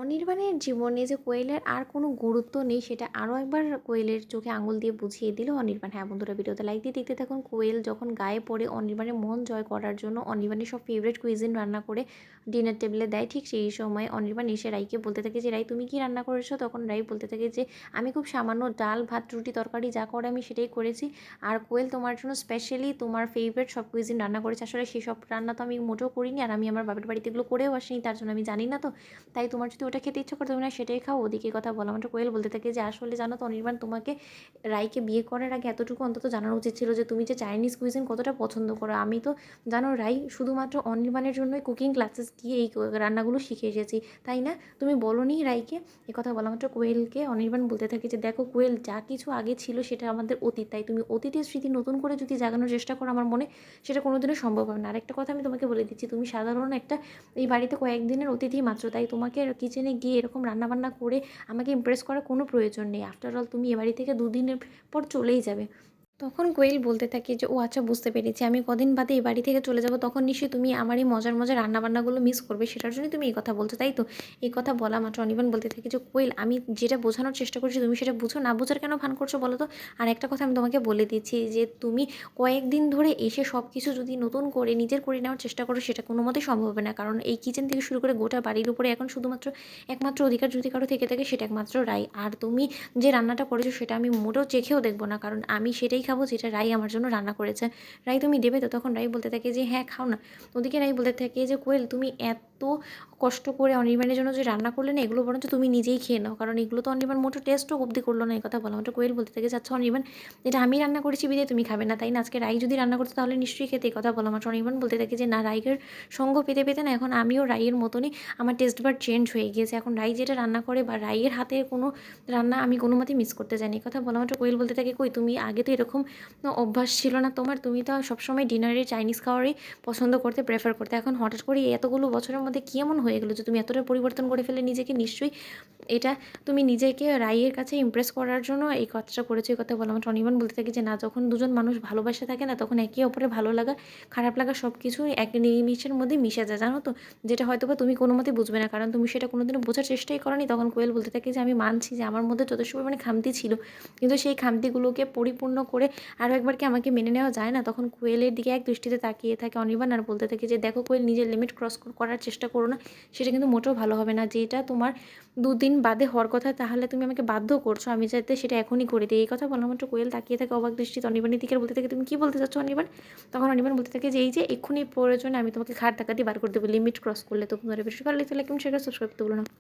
অনির্বাণের জীবনে যে কোয়েলের আর কোনো গুরুত্ব নেই সেটা আরও একবার কোয়েলের চোখে আঙুল দিয়ে বুঝিয়ে দিল অনির্বাণ। হ্যাঁ বন্ধুরা, ভিডিওতে লাইক দিয়ে দেখতে থাকুন। কোয়েল যখন গায়ে পড়ে অনির্বাণের মন জয় করার জন্য অনির্বাণের সব ফেভারিট কুইজিন রান্না করে ডিনার টেবিলে দেয়, ঠিক সেই সময় অনির্বাণ এসে রাইকে বলতে থাকে যে রাই তুমি কি রান্না করেছো। তখন রাই বলতে থাকে যে আমি খুব সামান্য ডাল ভাত রুটি তরকারি যা করে আমি সেটাই করেছি, আর কোয়েল তোমার জন্য স্পেশালি তোমার ফেভারিট সব কুইজিন রান্না করেছে। আসলে সেসব রান্না তো আমি মোটেও করিনি, আর আমি আমার বাপের বাড়িতে এগুলো করেও আসিনি, তার জন্য আমি জানি না। তো তাই তোমার যদি ওটা খেতে ইচ্ছা করে তুমি না সেটাই খাও। ওদিকে কথা বলা মাত্র কোয়েল বলতে থাকে যে আসলে জানো তো অনির্বাণ, তোমাকে রাইকে বিয়ে করার আগে এতটুকু অন্তত জানানো উচিত ছিল যে তুমি যে চাইনিজ কুইজিন কতটা পছন্দ করো। আমি তো জানো রাই শুধুমাত্র অনির্বাণের জন্যই কুকিং ক্লাসেস গিয়ে এই রান্নাগুলো শিখে এসেছি, তাই না? তুমি বলোনি রাইকে। কথা বলা মাত্র কোয়েলকে অনির্বাণ বলতে থাকে যে দেখো কোয়েল, যা কিছু আগে ছিল সেটা আমাদের অতীত, তাই তুমি অতীতের স্মৃতি নতুন করে যদি জাগানোর চেষ্টা করো আমার মনে সেটা কোনোদিনও সম্ভব হবে না। আরেকটা কথা আমি তোমাকে বলে দিচ্ছি, তুমি সাধারণ একটা এই বাড়িতে কয়েকদিনের অতিথি মাত্র, তাই তোমাকে কিচেনে গিয়ে এরকম রান্নাবান্না করে আমাকে ইমপ্রেস করার কোনো প্রয়োজন নেই। আফটার অল তুমি এ বাড়ি থেকে দুদিনের পর চলেই যাবে। তখন কোয়েল বলতে থাকে যে ও আচ্ছা বুঝতে পেরেছি, আমি কদিন বাদে এই বাড়ি থেকে চলে যাব, তখন নিশ্চয়ই তুমি আমার এই মজার মজার রান্নাবান্নাগুলো মিস করবে, সেটার জন্যই তুমি এই কথা বলছো, তাই তো? এই কথা বলা মাত্র অনির্বাণ বলতে থাকে যে কোয়েল, আমি যেটা বোঝানোর চেষ্টা করছি তুমি সেটা বুঝো না, বোঝার কেন ভান করছো বলো তো? আর একটা কথা আমি তোমাকে বলে দিচ্ছি যে তুমি কয়েকদিন ধরে এসে সব কিছু যদি নতুন করে নিজের করে নেওয়ার চেষ্টা করো সেটা কোনো মতেই সম্ভব হবে না, কারণ এই কিচেন থেকে শুরু করে গোটা বাড়ির উপরে এখন শুধুমাত্র একমাত্র অধিকার যদি কারো থেকে থাকে সেটা একমাত্র রাই। আর তুমি যে রান্নাটা করেছো সেটা আমি মোটেও চেখেও দেখবো না, কারণ আমি সেটাই খাবো যেটা রাই আমার জন্য রান্না করেছে। রাই তুমি দেবে তো? তখন রাই বলতে থাকে যে হ্যাঁ খাও না। ওদিকে রাই বলতে থাকে যে কোয়েল, তুমি এত কষ্ট করে অনির্বাণের জন্য যে রান্না করলে না, এগুলো বরঞ্চ তুমি নিজেই খেয়ে নাও, কারণ এগুলো তো অনির্বাণ মোটো টেস্টও অবধি করলো না। এই কথা বলা মাত্র কোয়েল বলতে থাকে আচ্ছা অনির্বাণ, এটা আমি রান্না করেছি বিদায় তুমি খাবে না, তাই না? আজকে রাই যদি রান্না করতো তাহলে নিশ্চয়ই খেতে। এই কথা বলা মাত্র অনির্বাণ বলতে থাকে যে না, রাইয়ের সঙ্গ পেতে পেতে না এখন আমিও রাইয়ের মতনই আমার টেস্ট বার চেঞ্জ হয়ে গিয়েছে। এখন রাই যেটা রান্না করে বা রাইয়ের হাতের কোনো রান্না আমি কোনো মতেই মিস করতে চাই না। এই কথা বলা মাত্র কোয়েল বলতে থাকে কই, তুমি আগে তো এরকম অভ্যাস ছিল না তোমার, তুমি তো সবসময় ডিনারে চাইনিজ খাওয়ারই পছন্দ করতে প্রেফার করতে, এখন হঠাৎ করে এতগুলো বছরের মধ্যে কী এমন হয়ে গেলো যে তুমি এতটা পরিবর্তন করে ফেলে নিজেকে? নিশ্চয়ই এটা তুমি নিজেকে রাইয়ের কাছে ইমপ্রেস করার জন্য এই কাজটা করেছো। এই কথা বলা মাত্র অনির্বাণ বলতে থাকে যে না, যখন দুজন মানুষ ভালোবাসা থাকে না তখন একে অপরের ভালো লাগা খারাপ লাগা সব কিছু এক নিমিষের মধ্যে মিশে যায়, জানো তো? যেটা হয়তো বা তুমি কোনো মতেই বুঝবে না, কারণ তুমি সেটা কোনোদিনও বোঝার চেষ্টাই করোনি। তখন কোয়েল বলতে থাকে যে আমি মানছি যে আমার মধ্যে যথেষ্ট পরিমাণে খামতি ছিল, কিন্তু সেই খামতিগুলোকে পরিপূর্ণ করে আরও একবার কি আমাকে মেনে নেওয়া যায় না? তখন কোয়েলের দিকে এক দৃষ্টিতে তাকিয়ে থাকে অনির্বাণ আর বলতে থাকে যে দেখো কোয়েল, নিজের লিমিট ক্রস করার চেষ্টা করো না, সেটা কিন্তু মোটেও ভালো হবে না। যেটা তোমার দুদিন বাদে হওয়ার কথা তাহলে তুমি আমাকে বাধ্য করছো আমি যাতে সেটা এখনই করে দিই। এই কথা বলা মাত্র কোয়েল তাকিয়ে থাকে অবাক দৃষ্টিতে অনির্বাণের দিকে, বলতে থাকে তুমি কী বলতে চাচ্ছ অনির্বাণ? তখন অনির্বাণ বলতে থাকে যে এই যে এক্ষুনি প্রয়োজনে আমি তোমাকে ঘাট ধাক্কা দিয়ে বার করে দেবো লিমিট ক্রস করলে। তো তোমার ভিডিও ভালো লাগলে লাইক এবং শেয়ার সাবস্ক্রাইব করতে ভুলো না।